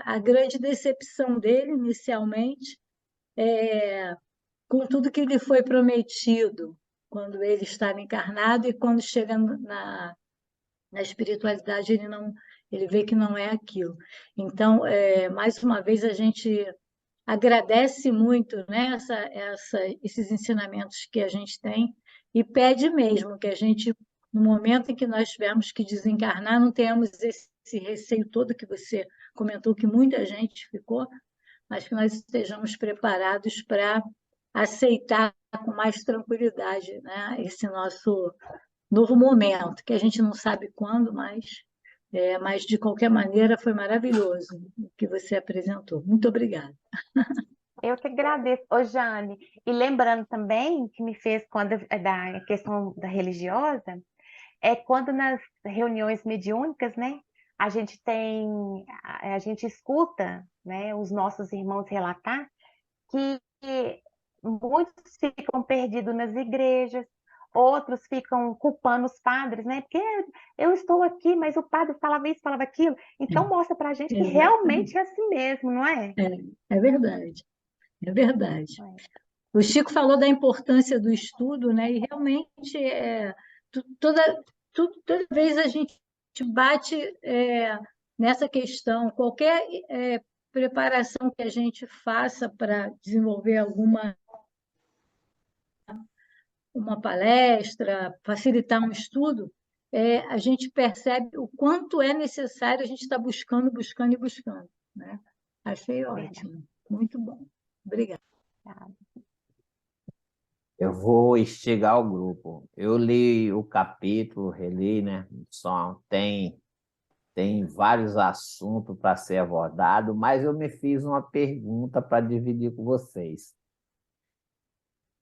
a grande decepção dele inicialmente, com tudo que lhe foi prometido quando ele estava encarnado e quando chega na espiritualidade ele vê que não é aquilo. Então, mais uma vez a gente agradece muito, né, esses ensinamentos que a gente tem e pede mesmo que a gente, no momento em que nós tivermos que desencarnar, não tenhamos esse receio todo que você comentou, que muita gente ficou, mas que nós estejamos preparados para aceitar com mais tranquilidade, né, esse nosso novo momento, que a gente não sabe quando, mas de qualquer maneira foi maravilhoso o que você apresentou. Muito obrigada.
Eu que agradeço. Ô, Jane, e lembrando também que me fez quando da questão da religiosa, é quando nas reuniões mediúnicas, né, a gente escuta, né, os nossos irmãos relatar que muitos ficam perdidos nas igrejas, outros ficam culpando os padres, né? Porque eu estou aqui, mas o padre falava isso, falava aquilo. Então mostra para a gente que realmente é assim mesmo, não é?
É verdade, é verdade. O Chico falou da importância do estudo, né? E realmente toda vez a gente bate nessa questão. Qualquer preparação que a gente faça para desenvolver uma palestra, facilitar um estudo, a gente percebe o quanto é necessário a gente estar buscando, buscando e buscando, né? Achei ótimo, muito bom. Obrigada.
Eu vou instigar o grupo. Eu li o capítulo, reli, né? Só tem vários assuntos para ser abordado, mas eu me fiz uma pergunta para dividir com vocês.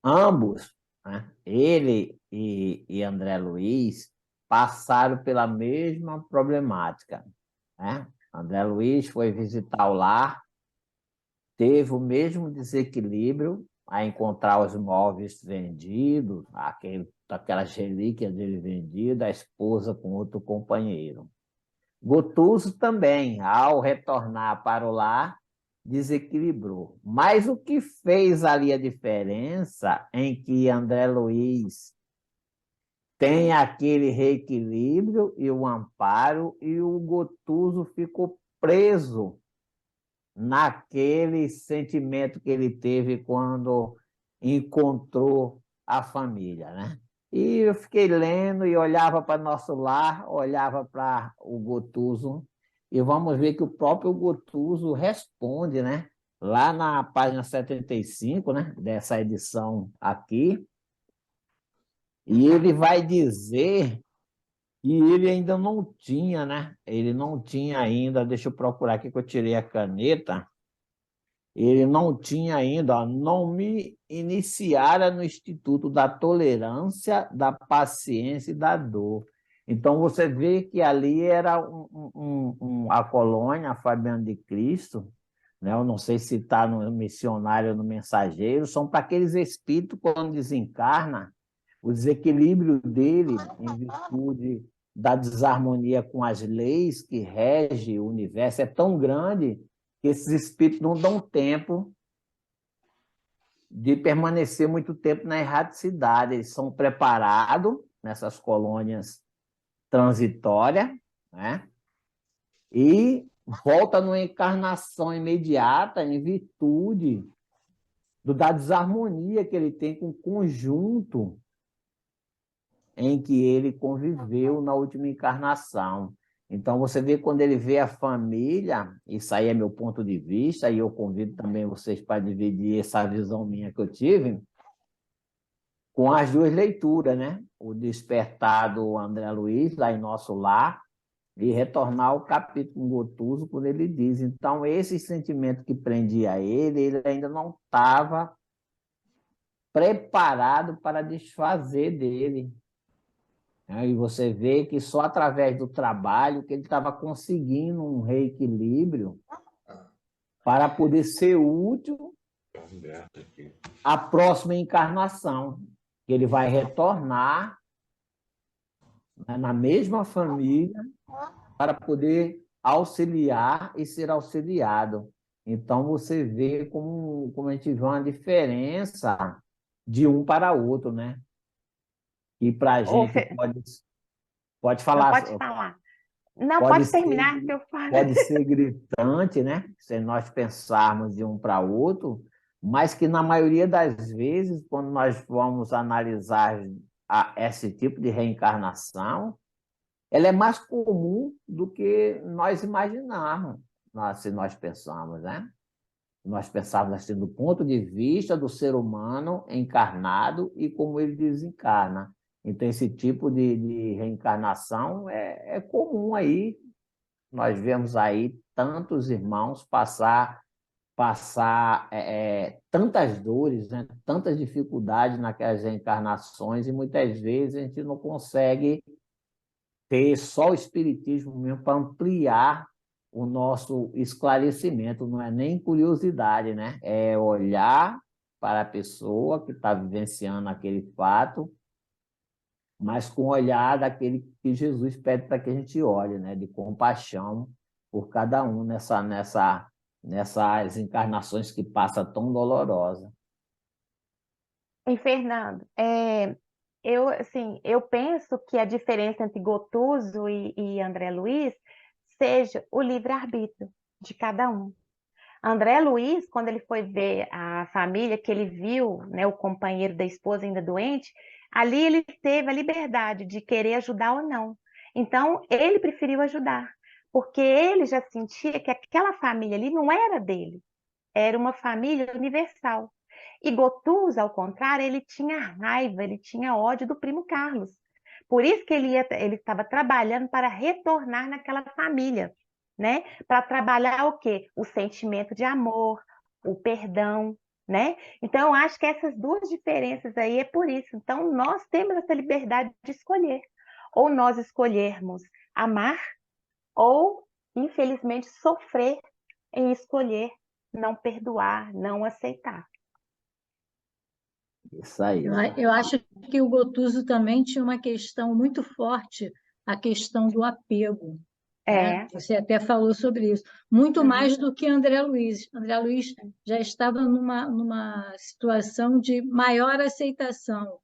Ambos, né? Ele e André Luiz, passaram pela mesma problemática, né? André Luiz foi visitar o lar, teve o mesmo desequilíbrio a encontrar os móveis vendidos, aquelas relíquias dele vendidas, a esposa com outro companheiro. Gotuso também, ao retornar para o lar, desequilibrou. Mas o que fez ali a diferença em que André Luiz tem aquele reequilíbrio e o amparo, e o Gotuso ficou preso naquele sentimento que ele teve quando encontrou a família, né? E eu fiquei lendo e olhava para nosso lar, olhava para o Gotuso, e vamos ver que o próprio Gotuso responde, né? Lá na página 75, né? Dessa edição aqui, e ele vai dizer que ele ainda não tinha, né? Ele não tinha ainda, deixa eu procurar aqui que eu tirei a caneta, ele não tinha ainda, ó, não me iniciara no Instituto da Tolerância, da Paciência e da Dor. Então, você vê que ali era a colônia, a Fabiana de Cristo, né? Eu não sei se está no missionário ou no mensageiro, são para aqueles espíritos, quando desencarna, o desequilíbrio dele, em virtude da desarmonia com as leis que regem o universo, é tão grande que esses espíritos não dão tempo de permanecer muito tempo na erraticidade. Eles são preparados nessas colônias transitórias, né? E volta numa encarnação imediata em virtude da desarmonia que ele tem com o conjunto em que ele conviveu na última encarnação. Então, você vê quando ele vê a família, isso aí é meu ponto de vista, e eu convido também vocês para dividir essa visão minha que eu tive, com as duas leituras, né? O Despertar do André Luiz, lá em Nosso Lar, e retornar ao capítulo Gotuso, quando ele diz, então, esse sentimento que prendia ele ainda não estava preparado para desfazer dele. E você vê que só através do trabalho que ele estava conseguindo um reequilíbrio para poder ser útil à próxima encarnação, que ele vai retornar, né, na mesma família para poder auxiliar e ser auxiliado. Então, você vê como a gente vê uma diferença de um para outro, né? E para a gente pode falar.
Pode falar. Não,
Pode
pode
ser,
terminar que eu falo.
pode ser gritante, né? Se nós pensarmos de um para outro, mas que na maioria das vezes, quando nós vamos analisar esse tipo de reencarnação, ela é mais comum do que nós imaginarmos, se nós pensarmos, né? Nós pensarmos assim, do ponto de vista do ser humano encarnado e como ele desencarna. Então, esse tipo de reencarnação é comum aí. Nós vemos aí tantos irmãos passar tantas dores, né? Tantas dificuldades naquelas reencarnações, e muitas vezes a gente não consegue ter só o espiritismo mesmo para ampliar o nosso esclarecimento, não é nem curiosidade, né? É olhar para a pessoa que está vivenciando aquele fato, mas com o olhar daquele que Jesus pede para que a gente olhe, né? De compaixão por cada um nessas encarnações que passa tão dolorosa.
E, Fernando, eu penso que a diferença entre Gotuso e André Luiz seja o livre-arbítrio de cada um. André Luiz, quando ele foi ver a família, que ele viu, né, o companheiro da esposa ainda doente, ali ele teve a liberdade de querer ajudar ou não. Então, ele preferiu ajudar, porque ele já sentia que aquela família ali não era dele, era uma família universal. E Gotuso, ao contrário, ele tinha raiva, ele tinha ódio do primo Carlos. Por isso que ele estava trabalhando para retornar naquela família, né? Para trabalhar o quê? O sentimento de amor, o perdão, né? Então, eu acho que essas duas diferenças aí é por isso. Então, nós temos essa liberdade de escolher. Ou nós escolhermos amar, ou, infelizmente, sofrer em escolher não perdoar, não aceitar.
Isso aí.
Eu acho que o Gotuso também tinha uma questão muito forte, a questão do apego, né? Você até falou sobre isso, muito mais do que André Luiz. André Luiz já estava numa situação de maior aceitação.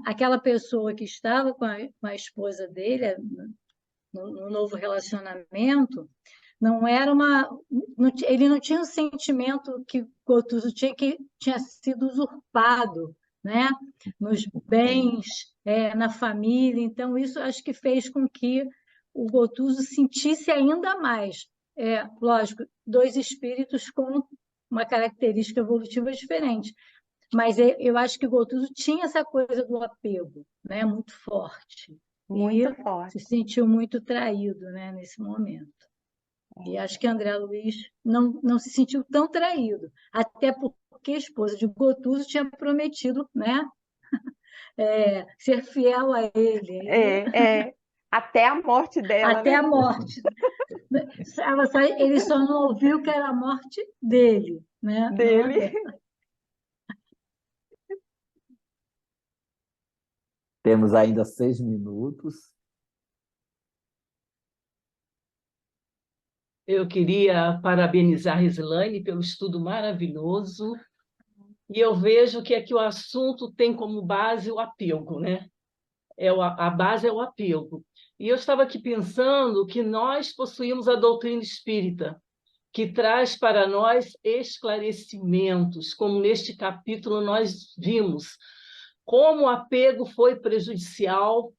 Aquela pessoa que estava com a esposa dele, no novo relacionamento, não era ele não tinha o sentimento que Gotuso tinha, que tinha sido usurpado, né? Nos bens, na família. Então, isso acho que fez com que o Gotuso sentisse ainda mais. Lógico, dois espíritos com uma característica evolutiva diferente. Mas eu acho que o Gotuso tinha essa coisa do apego, né? Muito forte.
Muito
E
forte.
se sentiu muito traído, né, nesse momento. E acho que André Luiz não se sentiu tão traído, até porque a esposa de Gotuso tinha prometido, né, ser fiel a ele.
Até a morte dela,
até
né?
a morte. Ele só não ouviu que era a morte dele, né?
Dele.
Temos ainda 6 minutos.
Eu queria parabenizar a Rislaine pelo estudo maravilhoso. E eu vejo que aqui o assunto tem como base o apego, né? A base é o apego. E eu estava aqui pensando que nós possuímos a doutrina espírita, que traz para nós esclarecimentos, como neste capítulo nós vimos, como o apego foi prejudicial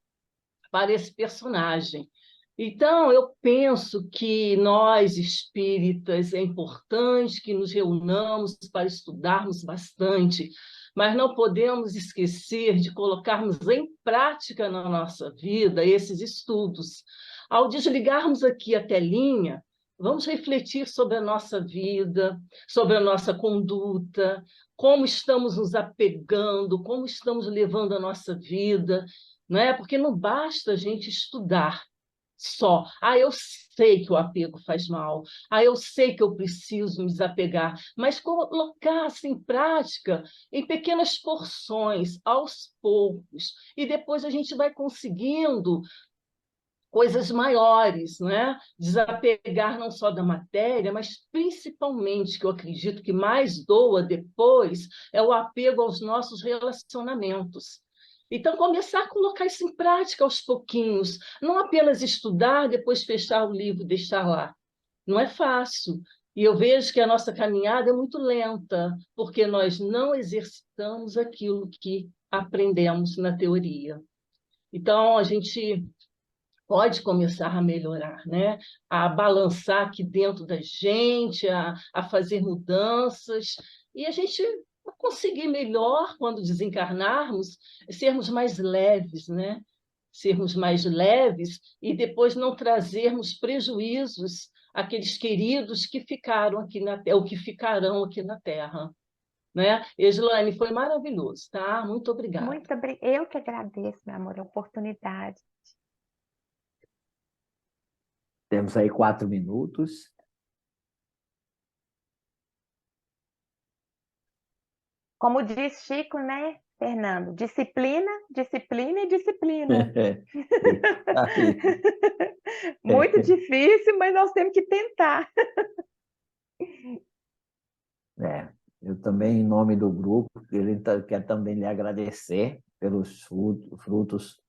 para esse personagem. Então, eu penso que nós, espíritas, é importante que nos reunamos para estudarmos bastante, mas não podemos esquecer de colocarmos em prática na nossa vida esses estudos. Ao desligarmos aqui a telinha, vamos refletir sobre a nossa vida, sobre a nossa conduta, como estamos nos apegando, como estamos levando a nossa vida, não é? Porque não basta a gente estudar só. Eu sei que o apego faz mal. Eu sei que eu preciso me desapegar. Mas colocar-se em prática em pequenas porções, aos poucos. E depois a gente vai conseguindo coisas maiores, né? Desapegar não só da matéria, mas principalmente, que eu acredito que mais doa depois, é o apego aos nossos relacionamentos. Então, começar a colocar isso em prática aos pouquinhos, não apenas estudar, depois fechar o livro e deixar lá. Não é fácil. E eu vejo que a nossa caminhada é muito lenta, porque nós não exercitamos aquilo que aprendemos na teoria. Então, a gente pode começar a melhorar, né? A balançar aqui dentro da gente, a fazer mudanças, e a gente conseguir melhor, quando desencarnarmos, sermos mais leves, né? Sermos mais leves e depois não trazermos prejuízos àqueles queridos que ficaram aqui na Terra, ou que ficarão aqui na Terra. Né? Eslane, foi maravilhoso, tá? Muito obrigada.
Eu que agradeço, meu amor, a oportunidade.
Temos aí 4 minutos.
Como diz Chico, né, Fernando? Disciplina, disciplina e disciplina.
Aí.
Muito difícil, mas nós temos que tentar.
Eu também, em nome do grupo, quero também lhe agradecer pelos frutos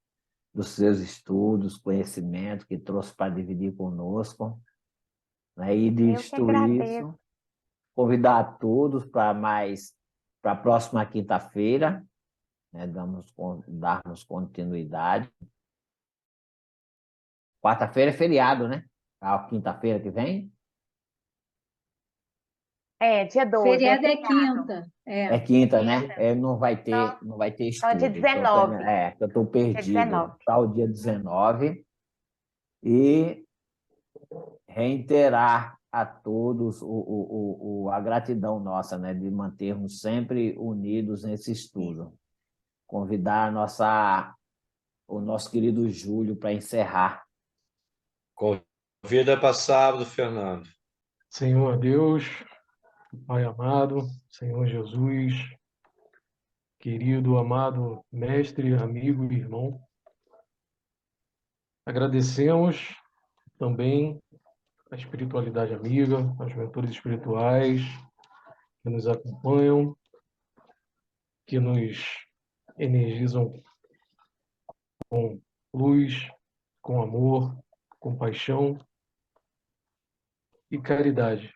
dos seus estudos, conhecimento que trouxe para dividir conosco. Né? E,
Eu que
visto
agradeço.
isso, convidar a todos para a próxima quinta-feira, né? Darmos continuidade. Quarta-feira é feriado, né? A quinta-feira que vem?
Dia 12,
Feriado é
feriado.
quinta.
É quinta, né? Não vai ter
Então, dia
estudo.
19.
Eu estou perdido.
19.
Está o dia 19. E reiterar a todos a gratidão nossa, né? De mantermos sempre unidos nesse estudo. Convidar o nosso querido Júlio para encerrar.
Convida para sábado, Fernando.
Senhor Deus, Pai amado, Senhor Jesus, querido, amado mestre, amigo e irmão, agradecemos também a espiritualidade amiga, aos mentores espirituais que nos acompanham, que nos energizam com luz, com amor, com paixão e caridade.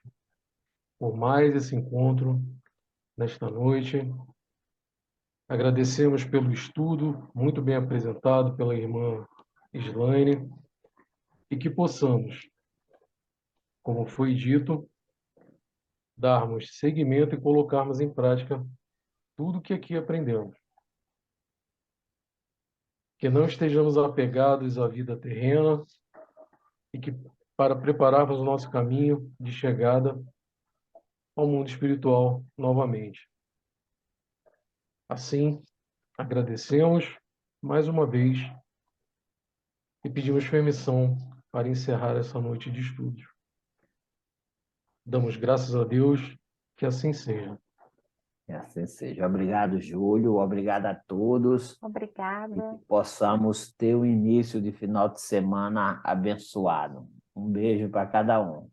Por mais esse encontro nesta noite, agradecemos pelo estudo muito bem apresentado pela irmã Islaine e que possamos, como foi dito, darmos seguimento e colocarmos em prática tudo que aqui aprendemos. Que não estejamos apegados à vida terrena e que para prepararmos o nosso caminho de chegada ao mundo espiritual novamente. Assim, agradecemos mais uma vez e pedimos permissão para encerrar essa noite de estudos. Damos graças a Deus que assim seja.
Que assim seja. Obrigado, Júlio. Obrigado a todos.
Obrigada.
E que possamos ter um início de final de semana abençoado. Um beijo para cada um.